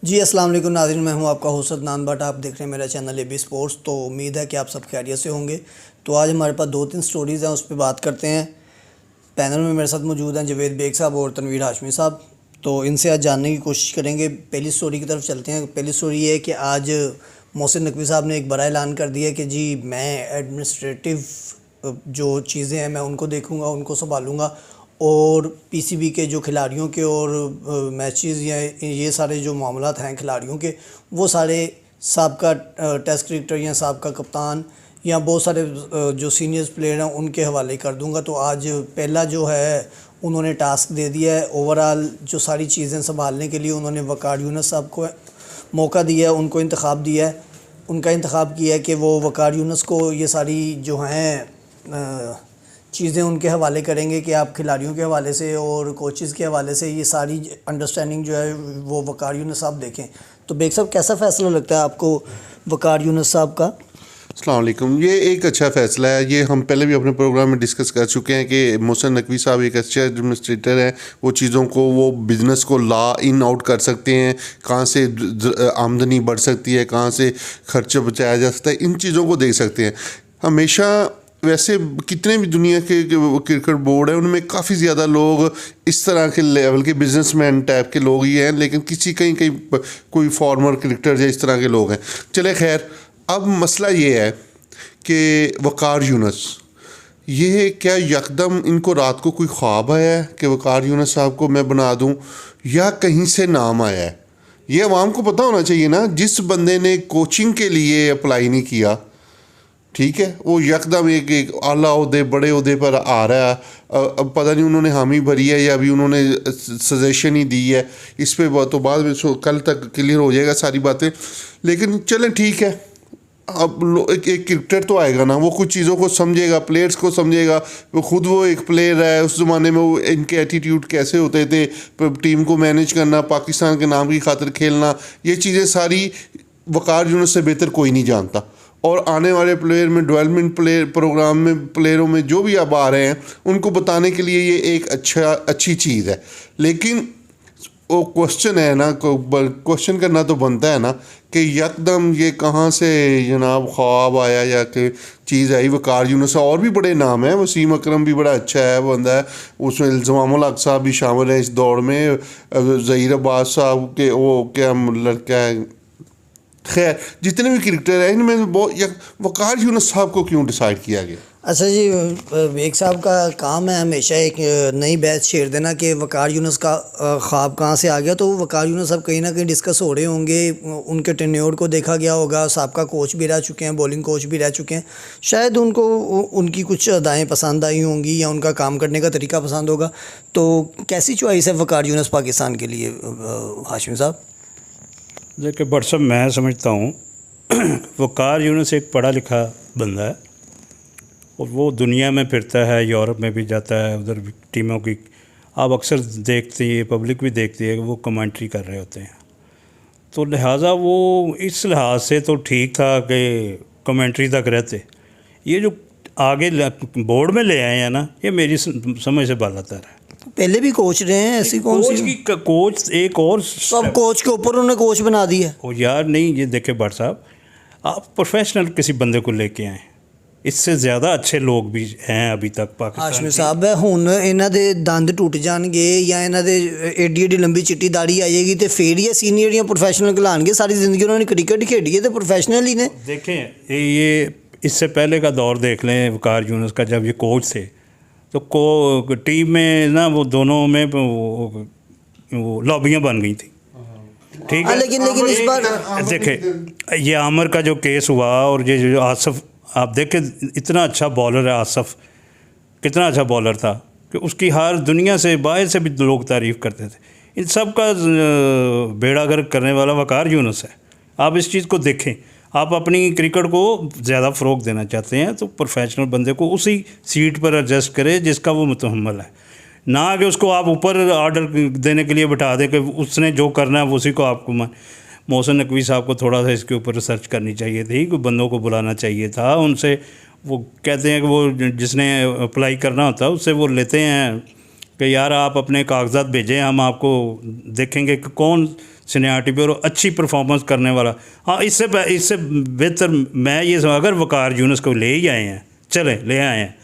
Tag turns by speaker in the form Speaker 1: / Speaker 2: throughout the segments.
Speaker 1: जी अस्सलाम वालेकुम नाज़रीन, मैं हूं आपका होस्ट अदनान भट्ट। आप देख रहे हैं मेरा चैनल एबी स्पोर्ट्स। तो उम्मीद है कि आप सब खैरियत से होंगे। तो आज हमारे पास 2-3 स्टोरीज़ हैं, उस पर बात करते हैं। पैनल में मेरे साथ मौजूद हैं जवेद बेग साहब और तनवीर हाशमी साहब। तो इनसे आज जानने की कोशिश करेंगे। पहली स्टोरी की तरफ चलते हैं। पहली स्टोरी ये है कि आज मोहसिन नकवी साहब ने एक बड़ा ऐलान कर दिया कि जी मैं एडमिनिस्ट्रेटिव जो चीज़ें हैं मैं उनको देखूँगा, उनको संभालूँगा, और पीसीबी के जो खिलाड़ियों के और मैचेस या ये सारे जो मामलात हैं खिलाड़ियों के, वो सारे साबका टेस्ट क्रिकेटर या साबका कप्तान या बहुत सारे जो सीनियर्स प्लेयर हैं उनके हवाले कर दूंगा। तो आज पहला जो है उन्होंने टास्क दे दिया है। ओवरऑल जो सारी चीज़ें संभालने के लिए उन्होंने वक़ार यूनुस साहब को मौका दिया है, उनको इंतखाब दिया है, उनका इंतखाब किया है कि वो वक़ार यूनुस को ये सारी जो हैं चीज़ें उनके हवाले करेंगे कि आप खिलाड़ियों के हवाले से और कोचेज़ के हवाले से ये सारी अंडरस्टैंडिंग जो है वो वक़ार यूनुस साहब देखें। तो बेग साहब, कैसा फ़ैसला लगता है आपको वक़ार यूनुस साहब का?
Speaker 2: अस्सलाम वालेकुम। ये एक अच्छा फ़ैसला है। ये हम पहले भी अपने प्रोग्राम में डिस्कस कर चुके हैं कि मोहसिन नकवी साहब एक अच्छे एडमिनिस्ट्रेटर हैं। वो चीज़ों को, वो बिज़नेस को ला इन आउट कर सकते हैं, कहाँ से आमदनी बढ़ सकती है, कहाँ से खर्च बचाया जा सकता है, इन चीज़ों को देख सकते हैं। हमेशा वैसे कितने भी दुनिया के क्रिकेट बोर्ड है उनमें काफ़ी ज़्यादा लोग इस तरह के लेवल के बिजनेसमैन टाइप के लोग ही हैं, लेकिन कहीं कहीं कोई फॉर्मर क्रिकेटर या इस तरह के लोग हैं। चले खैर, अब मसला ये है कि वक़ार यूनुस, ये क्या यकदम इनको रात को कोई ख्वाब आया है कि वक़ार यूनुस साहब को मैं बना दूं, या कहीं से नाम आया है? ये अवाम को पता होना चाहिए ना। जिस बंदे ने कोचिंग के लिए अप्लाई नहीं किया, ठीक है, वो यकदम एक आला ओहदे, बड़े ओहदे पर आ रहा है। अब पता नहीं उन्होंने हामी भरी है या अभी उन्होंने सजेशन ही दी है, इस पर तो बाद में कल तक क्लियर हो जाएगा सारी बातें। लेकिन चलें ठीक है, अब एक क्रिकेटर तो आएगा ना, वो कुछ चीज़ों को समझेगा, प्लेयर्स को समझेगा। वो एक प्लेयर है। उस ज़माने में वो इनके एटीट्यूड कैसे होते थे, टीम को मैनेज करना, पाकिस्तान के नाम की खातिर खेलना, ये चीज़ें सारी वक़ार यूनुस से बेहतर कोई नहीं जानता। और आने वाले प्लेयर में, डेवलपमेंट प्लेयर प्रोग्राम में, प्लेयरों में जो भी अब आ रहे हैं, उनको बताने के लिए ये एक अच्छी चीज़ है। लेकिन वो क्वेश्चन है ना, क्वेश्चन करना तो बनता है ना कि यकदम ये कहाँ से जनाब ख्वाब आया या कि चीज़ आई। वक़ार यूनुस, और भी बड़े नाम हैं, वसीम अकरम भी बड़ा अच्छा है बंदा है, उसमें इल्ज़ामुल हक साहब भी शामिल है इस दौड़ में, ज़हीर अब्बास साहब के वो क्या लड़का है। खैर, जितने भी क्रिकेटर हैं इनमें वक़ार यूनुस साहब को क्यों डिसाइड किया गया?
Speaker 1: अच्छा जी, बेग साहब का काम है हमेशा एक नई बैच छेड़ देना कि वक़ार यूनुस का ख्वाब कहाँ से आ गया। तो वक़ार यूनुस साहब कहीं ना कहीं डिस्कस हो रहे होंगे, उनके टेन्योर को देखा गया होगा, साबका कोच भी रह चुके हैं, बॉलिंग कोच भी रह चुके हैं, शायद उनको उनकी कुछ अदाएँ पसंद आई होंगी या उनका काम करने का तरीका पसंद होगा। तो कैसी चॉइस है वक़ार यूनुस पाकिस्तान के लिए, हाशमी साहब?
Speaker 3: देखिए भट्ट साहब, मैं समझता हूँ वक़ार यूनुस एक पढ़ा लिखा बंदा है और वो दुनिया में फिरता है, यूरोप में भी जाता है, उधर भी टीमों की आप अक्सर देखते हैं, पब्लिक भी देखती है कि वो कमेंट्री कर रहे होते हैं। तो लिहाजा वो इस लिहाज से तो ठीक था कि कमेंट्री तक रहते। ये जो आगे बोर्ड में ले आए हैं ना, ये मेरी समझ से बालातर है।
Speaker 1: पहले भी कोच रहे हैं, ऐसी कौन सी
Speaker 3: कोच एक और
Speaker 1: सब कोच के ऊपर उन्होंने कोच बना दिया?
Speaker 3: ओ यार नहीं, ये देखे भट्ट साहब, आप प्रोफेशनल किसी बंदे को लेके आए, इससे ज़्यादा अच्छे लोग भी हैं अभी तक पाकिस्तान।
Speaker 1: हाशमी साहब, हुण इन्हां दे दंद टुट जाणगे या इन्हां दे एडी एडी लंबी चिट्टी दाड़ी आएगी तो फिर ही सीनियर या प्रोफेशनल कहलाणगे। सारी ज़िंदगी उन्होंने क्रिकेट खेडी है तो प्रोफेशनल ही ने।
Speaker 3: देखें, ये इससे पहले का दौर देख लें वक़ार यूनुस का, जब ये कोच थे तो टीम में ना वो दोनों में वो लॉबियाँ बन गई थी, ठीक है।
Speaker 1: लेकिन इस बार
Speaker 3: देखें, ये आमिर का जो केस हुआ और ये जो आसिफ, आप देखें इतना अच्छा बॉलर है आसिफ, कितना अच्छा बॉलर था कि उसकी हर दुनिया से, बाहर से भी लोग तारीफ़ करते थे। इन सब का बेड़ा गर्क करने वाला वक़ार यूनुस है। आप इस चीज़ को देखें। आप अपनी क्रिकेट को ज़्यादा फ़रोग़ देना चाहते हैं तो प्रोफेशनल बंदे को उसी सीट पर एडजस्ट करें जिसका वो मुतहम्मल है, ना कि उसको आप ऊपर ऑर्डर देने के लिए बिठा दें कि उसने जो करना है उसी को आपको मोहसिन नकवी साहब को थोड़ा सा इसके ऊपर रिसर्च करनी चाहिए थी, कोई बंदों को बुलाना चाहिए था उनसे। वो कहते हैं कि वो जिसने अप्लाई करना होता है उससे वो लेते हैं कि यार आप अपने कागजात भेजें, हम आपको देखेंगे कि कौन सीनियरिटी पे और अच्छी परफॉर्मेंस करने वाला। हाँ, इससे बेहतर मैं ये अगर वकार यूनुस को ले ही आए हैं, चले ले आए हैं,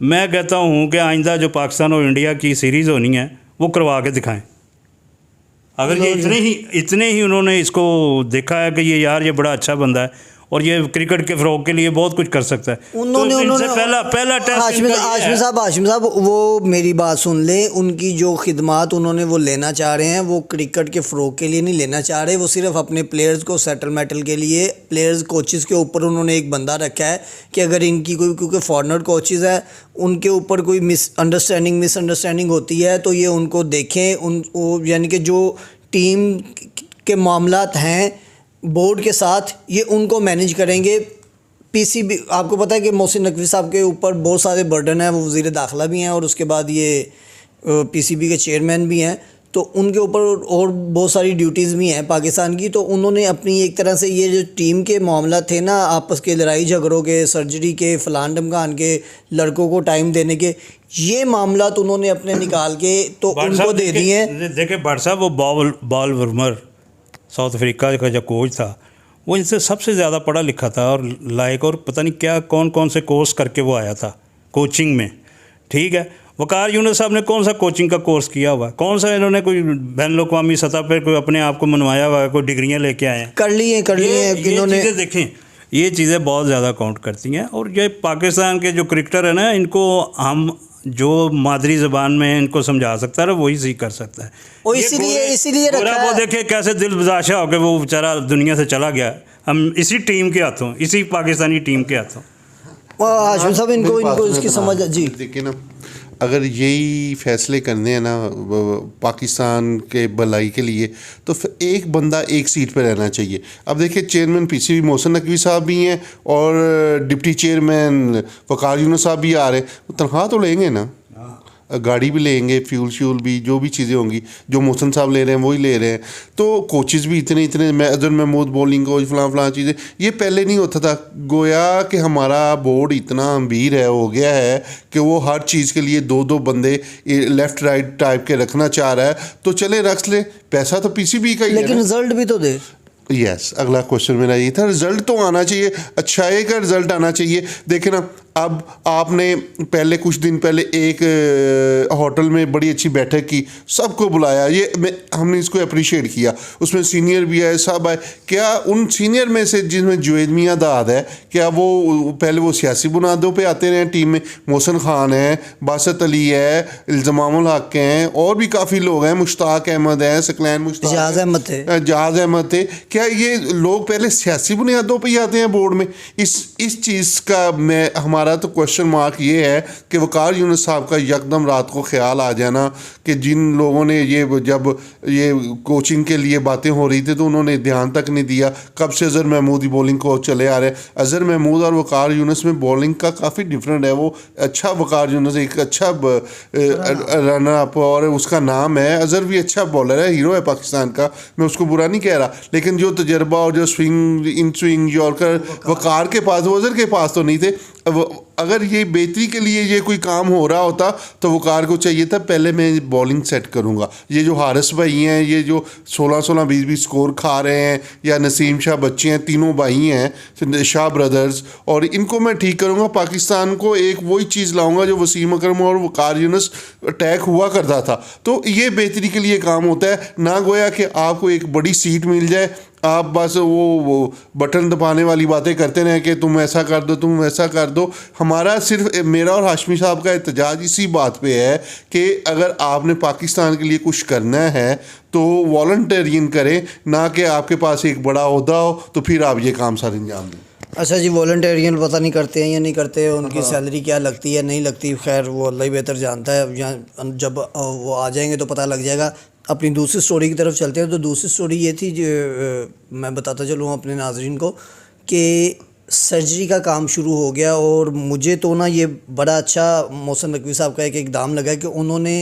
Speaker 3: मैं कहता हूँ कि आइंदा जो पाकिस्तान और इंडिया की सीरीज़ होनी है वो करवा के दिखाएं। अगर ये इतने ही उन्होंने इसको देखा है कि ये यार ये बड़ा अच्छा बंदा है और ये क्रिकेट के फ़रोग के लिए बहुत कुछ कर सकता है,
Speaker 1: उन्होंने
Speaker 3: पहला टेस्ट
Speaker 1: हाशिम साहब वो मेरी बात सुन लें, उनकी जो खिदमात उन्होंने वो लेना चाह रहे हैं वो क्रिकेट के फ़रोग के लिए नहीं लेना चाह रहे, वो सिर्फ अपने प्लेयर्स को सेटलमेंटल के लिए प्लेयर्स कोचेज़ के ऊपर उन्होंने एक बंदा रखा है कि अगर इनकी कोई, क्योंकि फॉरेनर कोचेज़ है उनके ऊपर कोई मिसअंडरस्टैंडिंग होती है तो ये उनको देखें, यानी कि जो टीम के मामलात हैं बोर्ड के साथ ये उनको मैनेज करेंगे। पीसीबी, आपको पता है कि मोहसिन नकवी साहब के ऊपर बहुत सारे बर्डन हैं, वो वज़ीर दाखिला भी हैं और उसके बाद ये पीसीबी के चेयरमैन भी हैं, तो उनके ऊपर और बहुत सारी ड्यूटीज़ भी हैं पाकिस्तान की। तो उन्होंने अपनी एक तरह से ये जो टीम के मामला थे ना, आपस के लड़ाई झगड़ों के, सर्जरी के, फलान ढमकान के, लड़कों को टाइम देने के, ये मामला तो उन्होंने अपने निकाल के तो उनको दे दिए हैं।
Speaker 3: देखिए भट्ट साहब, वो बॉल वर्मर साउथ अफ्रीका का जो कोच था वो इनसे सबसे ज़्यादा पढ़ा लिखा था और लायक, और पता नहीं क्या कौन से कोर्स करके वो आया था कोचिंग में, ठीक है। वकार यूनुस साहब ने कौन सा कोचिंग का कोर्स किया हुआ है, कौन सा इन्होंने कोई बैन अवी सतह पर कोई अपने आप को मनवाया हुआ है, कोई डिग्रियाँ लेके आए हैं,
Speaker 1: कर ली हैं इन्होंने।
Speaker 3: देखें ये चीज़ें बहुत ज़्यादा काउंट करती हैं। और ये पाकिस्तान के जो क्रिकेटर है ना, इनको हम जो मादरी ज़बान में इनको समझा सकता है वही सीख कर सकता है।
Speaker 1: और इसीलिए रखा है।
Speaker 3: वो देखे कैसे दिल बर्दाश्त होकर वो बेचारा दुनिया से चला गया, हम इसी टीम के हाथों, इसी पाकिस्तानी टीम के हाथों।
Speaker 1: हाशिम साहब इनको इसकी समझ जी।
Speaker 2: देखिए ना, अगर यही फैसले करने हैं ना पाकिस्तान के भलाई के लिए, तो फिर एक बंदा एक सीट पर रहना चाहिए। अब देखिए चेयरमैन पीसीबी मोहसिन नकवी साहब भी हैं और डिप्टी चेयरमैन वकार यूनुस साहब भी आ रहे हैं, तनख्वाह तो लेंगे ना, गाड़ी भी लेंगे, फ्यूल भी, जो भी चीज़ें होंगी जो मोहसिन साहब ले रहे हैं वही ले रहे हैं। तो कोचेज़ भी इतने अजहर महमूद बॉलिंग कोच फलां चीज़ें, ये पहले नहीं होता था। गोया कि हमारा बोर्ड इतना अमीर हो गया है कि वो हर चीज़ के लिए दो बंदे लेफ़्ट राइट टाइप के रखना चाह रहा है, तो चले रख ले, पैसा तो पीसीबी का ही है,
Speaker 1: लेकिन रिजल्ट भी तो दे।
Speaker 2: यस, अगला क्वेश्चन मेरा ये था, रिज़ल्ट तो आना चाहिए, अच्छाई का रिज़ल्ट आना चाहिए। देखे ना, अब आपने पहले कुछ दिन पहले एक होटल में बड़ी अच्छी बैठक की, सबको बुलाया, ये हमने इसको अप्रिशिएट किया, उसमें सीनियर भी आए, सब आए। क्या उन सीनियर में से जिसमें जुवैद मियां दाद है, क्या वो पहले वो सियासी बुनियादों पे आते रहे टीम में? मोहसिन खान है, बासत अली है, इल्ज़ामुल हक हैं, और भी काफ़ी लोग हैं, मुश्ताक अहमद हैं, सकलैन मुश्ताक, जहाज़ अहमद थे। क्या ये लोग पहले सियासी बुनियादों पर ही आते हैं बोर्ड में? इस चीज़ का हमारा तो क्वेश्चन मार्क ये है कि वकार यूनुस साहब का यकदम रात को ख्याल आ जाना कि जिन लोगों ने जब ये कोचिंग के लिए बातें हो रही थी तो उन्होंने ध्यान तक नहीं दिया। कब से अजहर महमूद ही बॉलिंग कोच चले आ रहे हैं। अजहर महमूद और वकार यूनुस में बॉलिंग का काफ़ी डिफरेंट है। वो अच्छा, वकार यूनुस एक अच्छा रनर अप और उसका नाम है, अजहर भी अच्छा बॉलर है, हीरो है पाकिस्तान का, मैं उसको बुरा नहीं कह रहा, लेकिन जो तजर्बा और जो स्विंग यॉर्कर वकार के पास, वो अजहर के पास तो नहीं थे। अगर ये बेहतरी के लिए ये कोई काम हो रहा होता तो वकार को चाहिए था पहले मैं बॉलिंग सेट करूंगा। ये जो हारिस भाई हैं, ये जो 16-16 20-20 स्कोर खा रहे हैं, या नसीम शाह बच्चे हैं, तीनों भाई हैं शाह ब्रदर्स, और इनको मैं ठीक करूंगा। पाकिस्तान को एक वही चीज़ लाऊंगा जो वसीम अकरम और वकार यूनुस अटैक हुआ करता था। तो ये बेहतरी के लिए काम होता है, ना गोया कि आपको एक बड़ी सीट मिल जाए, आप बस वो बटन दबाने वाली बातें करते रहें कि तुम ऐसा कर दो, तुम वैसा कर दो। हमारा सिर्फ, मेरा और हाशमी साहब का एहतजाज इसी बात पे है कि अगर आपने पाकिस्तान के लिए कुछ करना है तो वॉलंटियरियन करें, ना कि आपके पास एक बड़ा ओहदा हो तो फिर आप ये काम सारे अंजाम दें।
Speaker 1: अच्छा जी, वॉलंटियरियन पता नहीं करते हैं या नहीं करते, उनकी सैलरी क्या लगती है नहीं लगती, खैर वो अल्लाह ही बेहतर जानता है। यहाँ जब वो आ जाएंगे तो पता लग जाएगा। अपनी दूसरी स्टोरी की तरफ चलते हैं। तो दूसरी स्टोरी ये थी जो मैं बताता चलूँ अपने नाज़रीन को कि सर्जरी का काम शुरू हो गया, और मुझे तो ना ये बड़ा अच्छा मोहसिन नकवी साहब का एक इकदाम लगा कि उन्होंने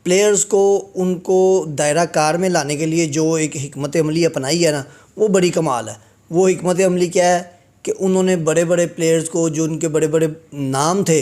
Speaker 1: प्लेयर्स को उनको दायरा कार में लाने के लिए जो एक हिकमत अमली अपनाई है ना, वो बड़ी कमाल है। वो हिकमत अमली क्या है कि उन्होंने बड़े बड़े प्लेयर्स को, जो उनके बड़े बड़े नाम थे,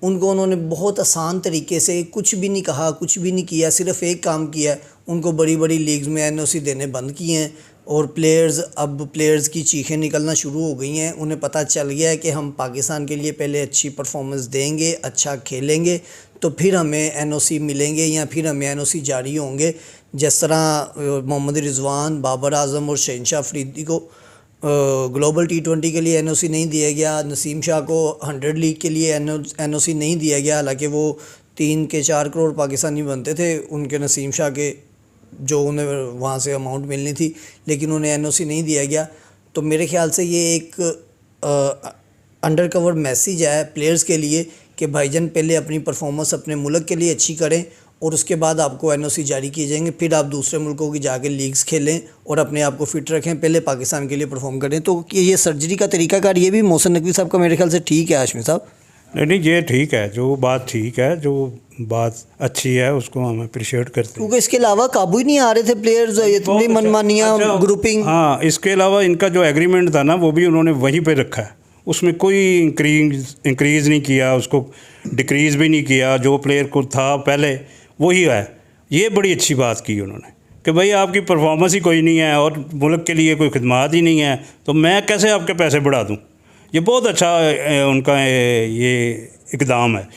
Speaker 1: उनको उन्होंने बहुत आसान तरीके से कुछ भी नहीं कहा, कुछ भी नहीं किया, सिर्फ एक काम किया है, उनको बड़ी बड़ी लीग्स में एनओसी देने बंद किए हैं। और प्लेयर्स की चीखें निकलना शुरू हो गई हैं। उन्हें पता चल गया है कि हम पाकिस्तान के लिए पहले अच्छी परफॉर्मेंस देंगे, अच्छा खेलेंगे, तो फिर हमें एनओसी मिलेंगे या फिर हमें एनओसी जारी होंगे। जिस तरह मोहम्मद रिजवान, बाबर आजम और शहनशाह अफरीदी को ग्लोबल T20 के लिए एनओसी नहीं दिया गया, नसीम शाह को 100 लीग के लिए एनओसी नहीं दिया गया, हालांकि वो 3 के 4 करोड़ पाकिस्तानी बनते थे उनके, नसीम शाह के, जो उन्हें वहाँ से अमाउंट मिलनी थी, लेकिन उन्हें एनओसी नहीं दिया गया। तो मेरे ख्याल से ये एक अंडर कवर मैसेज है प्लेयर्स के लिए कि भाईजान पहले अपनी परफॉर्मेंस अपने मुल्क के लिए अच्छी करें और उसके बाद आपको एनओसी जारी किए जाएंगे, फिर आप दूसरे मुल्कों की जाके लीग्स खेलें और अपने आप को फिट रखें, पहले पाकिस्तान के लिए परफॉर्म करें। तो ये सर्जरी का तरीकाकार ये भी मोहसिन नकवी साहब का मेरे ख्याल से ठीक है हाशमी साहब?
Speaker 3: नहीं, ये ठीक है, जो बात ठीक है, जो बात अच्छी है उसको हम अप्रिशिएट करते हैं।
Speaker 1: क्योंकि इसके अलावा काबू ही नहीं आ रहे थे प्लेयर्स, इतनी मनमानियाँ, ग्रुपिंग।
Speaker 3: हाँ, इसके अलावा इनका जो एग्रीमेंट था ना वो भी उन्होंने वहीं पे रखा है, उसमें कोई इंक्रीज़ नहीं किया, उसको डिक्रीज़ भी नहीं किया, जो प्लेयर को था पहले वही है। ये बड़ी अच्छी बात की उन्होंने कि भाई आपकी परफॉर्मेंस ही कोई नहीं है और मुल्क के लिए कोई खिदमत ही नहीं है, तो मैं कैसे आपके पैसे बढ़ा दूँ। ये बहुत अच्छा उनका ये इकदाम है,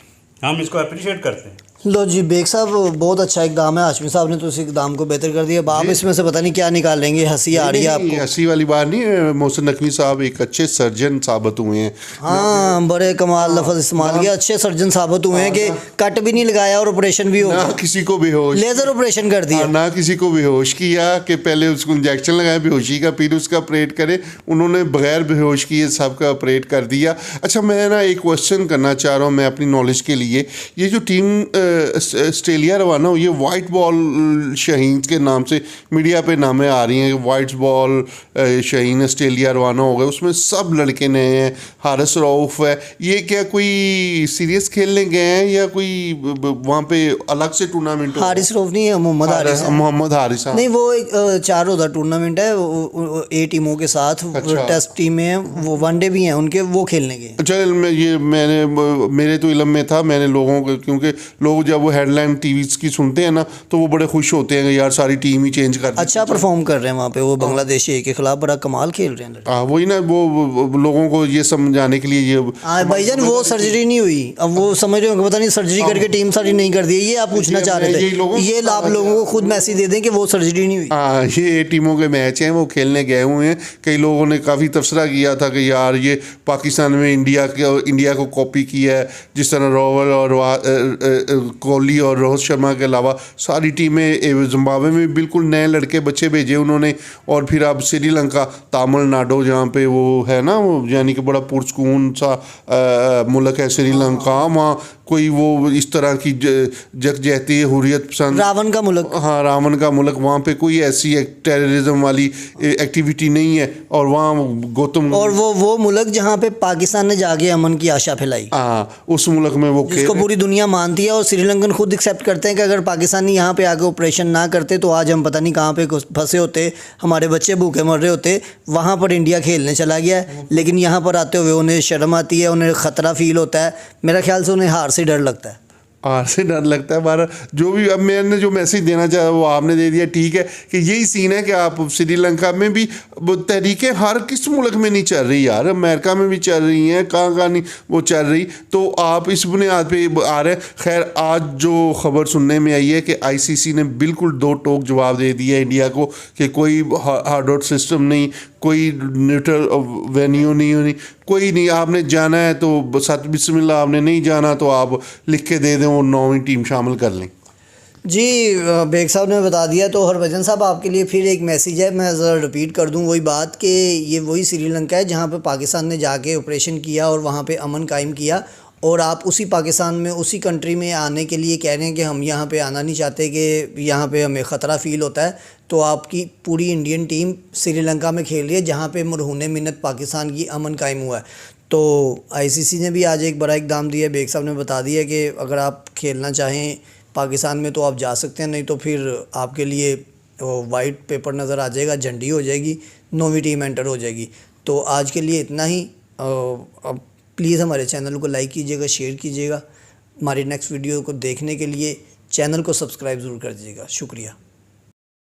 Speaker 3: हम इसको अप्रिशिएट करते हैं।
Speaker 1: लो जी बेग साहब, बहुत अच्छा इकदाम है, हाशमी साहब ने तो इस इकदाम को बेहतर कर दिया। आप इसमें से पता नहीं क्या निकाल लेंगे, हंसी आ रही है आपको?
Speaker 2: हंसी वाली बात नहीं है, मोहसिन नकवी साहब एक अच्छे सर्जन साबित हुए हैं।
Speaker 1: हाँ, बड़े कमाल लफ्ज़ इस्तेमाल किया, अच्छे सर्जन साबित हुए हैं कि कट भी नहीं लगाया और ऑपरेशन भी हो गया,
Speaker 2: ना किसी को बेहोश,
Speaker 1: लेज़र ऑपरेशन कर दिया,
Speaker 2: ना किसी को बेहोश किया कि पहले उसको इंजेक्शन लगाया बेहोशी का, फिर उसका ऑपरेट करे। उन्होंने बगैर बेहोश किए सबका ऑपरेट कर दिया। अच्छा, मैं ना एक क्वेश्चन करना चाह रहा हूँ मैं अपनी नॉलेज के लिए। ये जो टीम ऑस्ट्रेलिया रवाना हुई है वाइट बॉल शाहीन के नाम से, मीडिया पे नामें आ रही हैं कि वाइट बॉल शाहीन ऑस्ट्रेलिया रवाना हो गए, उसमें सब लड़के नए हैं, हारिस रऊफ है। ये क्या कोई सीरियस खेलने गए हैं या कोई वहाँ पे अलग से टूर्नामेंट?
Speaker 1: हारिस रऊफ नहीं है, मोहम्मद हारिस है।
Speaker 2: मोहम्मद हारिस
Speaker 1: नहीं, वो एक 4 रोज़ा टूर्नामेंट है, 8 टीमों के साथ।
Speaker 2: अच्छा।
Speaker 1: टेस्ट टीमें हैं, वो वनडे भी हैं उनके, वो खेलने गए।
Speaker 2: चल, मेरे तो इल्म में था, मैंने लोगों को, क्योंकि लोग जब वो हेडलाइन टीवीज़ की सुनते हैं ना तो वो बड़े खुश होते हैं कि यार सारी टीम ही चेंज कर दी।
Speaker 1: अच्छा परफॉर्म कर रहे हैं वहाँ पे वो, बांग्लादेशी के खिलाफ बड़ा कमाल खेल रहे हैं।
Speaker 2: हाँ, वही ना, वो लोगों को ये समझाने के लिए ये।
Speaker 1: हाँ भाईजान, वो सर्जरी नहीं हुई, अब वो समझ रहे हो, पता नहीं सर्जरी करके टीम सारी नहीं कर दी, ये आप पूछना चाह रहे थे। ये आप लोगों को खुद मैसेज दे दें कि वो सर्जरी नहीं हुई।
Speaker 2: हाँ, ये टीमों के मैच हैं, वो खेलने गए हुए हैं। कई लोगों ने काफ़ी तबसरा किया था कि यार ये पाकिस्तान में इंडिया को कॉपी किया है, जिस तरह रावल और कोहली और रोहित शर्मा के अलावा सारी टीमें। जिम्बाब्वे में बिल्कुल नए लड़के बच्चे भेजे उन्होंने, और फिर अब श्रीलंका, तमिलनाडु जहाँ पे वो है ना, वो यानी कि बड़ा पुरस्कून सा मुल्क है श्रीलंका, वहाँ कोई वो इस तरह की जगजहती हुर्रियत पसंद,
Speaker 1: रावण का मुल्क।
Speaker 2: हाँ, रावण का मुल्क, वहाँ पे कोई ऐसी टेररिज्म वाली एक्टिविटी नहीं है। और वहाँ गौतम,
Speaker 1: और वो मुल्क जहाँ पे पाकिस्तान ने जाके अमन की आशा फैलाई,
Speaker 2: हाँ, उस मुल्क में वो
Speaker 1: जिसको पूरी दुनिया मानती है। और श्रीलंकन खुद एक्सेप्ट करते हैं कि अगर पाकिस्तानी यहाँ पे आके ऑपरेशन ना करते तो आज हम पता नहीं कहाँ पे फंसे होते, हमारे बच्चे भूखे मर रहे होते। वहाँ पर इंडिया खेलने चला गया है, लेकिन यहाँ पर आते हुए उन्हें शर्म आती है, उन्हें ख़तरा फील होता है। मेरा ख्याल से उन्हें हार से डर लगता है।
Speaker 2: हार से डर लगता है हमारा। जो भी अब मैंने जो मैसेज देना चाहा वो आपने दे दिया, ठीक है, कि यही सीन है कि आप श्रीलंका में भी तहरीकें हर किस मुल्क में नहीं चल रही यार, अमेरिका में भी चल रही हैं, कहाँ नहीं वो चल रही, तो आप इस बुनियाद पे आ रहे हैं। खैर, आज जो खबर सुनने में आई है कि ICC ने बिल्कुल दो टोक जवाब दे दिया इंडिया को कि कोई हार्ड आउट सिस्टम नहीं, कोई न्यूट्रल वेन्यू नहीं, कोई नहीं, आपने जाना है तो सत बिस्मिल्लाह, आपने नहीं जाना तो आप लिख के दे दें और 9वीं टीम शामिल कर लें।
Speaker 1: जी बेग साहब ने बता दिया। तो हरभजन साहब, आपके लिए फिर एक मैसेज है, मैं ज़रा रिपीट कर दूं वही बात कि ये वही श्रीलंका है जहां पे पाकिस्तान ने जाके ऑपरेशन किया और वहां पे अमन कायम किया, और आप उसी पाकिस्तान में, उसी कंट्री में आने के लिए कह रहे हैं कि हम यहाँ पे आना नहीं चाहते, कि यहाँ पे हमें ख़तरा फ़ील होता है। तो आपकी पूरी इंडियन टीम श्रीलंका में खेल रही है जहाँ पे मरहून मिन्नत पाकिस्तान की अमन कायम हुआ है। तो ICC ने भी आज एक बड़ा इकदाम दिया, बेग साहब ने बता दिया कि अगर आप खेलना चाहें पाकिस्तान में तो आप जा सकते हैं, नहीं तो फिर आपके लिए वाइट पेपर नज़र आ जाएगा, झंडी हो जाएगी, 9वीं टीम एंटर हो जाएगी। तो आज के लिए इतना ही। अब प्लीज़ हमारे चैनल को लाइक कीजिएगा, शेयर कीजिएगा। हमारी नेक्स्ट वीडियो को देखने के लिए चैनल को सब्सक्राइब ज़रूर कर दीजिएगा। शुक्रिया।